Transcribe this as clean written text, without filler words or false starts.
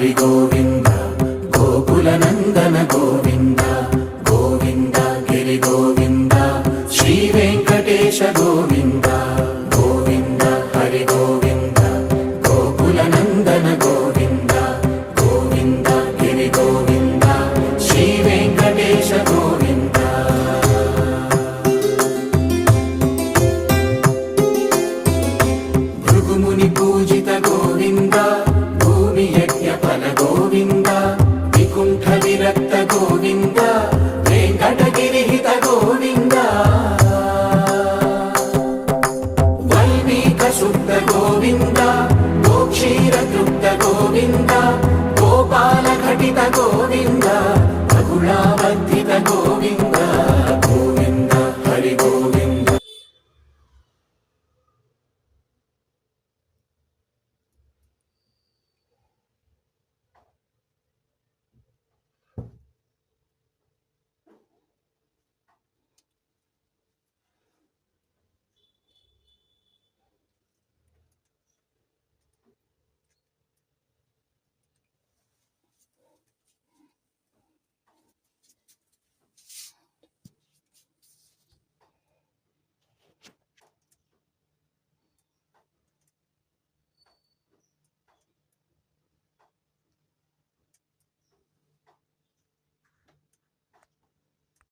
హరి గోవింద గోకుల నందన గోవింద గోవింద గిరి గోవింద శ్రీ వెంకటేశ గోవింద గోవింద హరి గోవింద గోకుల నందన గోవింద గోవింద గిరి గోవింద శ్రీ వెంకటేశ గోవింద భృగుముని పూజిత గోవింద భూమి యజ్ఞ ఫల గోవింద వికుంఠ విరక్త గోవింద వెంకటగిరిహిత గోవింద వైదిక శుద్ధ గోవింద గోక్షీర తృప్త గోవింద గోపాల ఘటిత గోవింద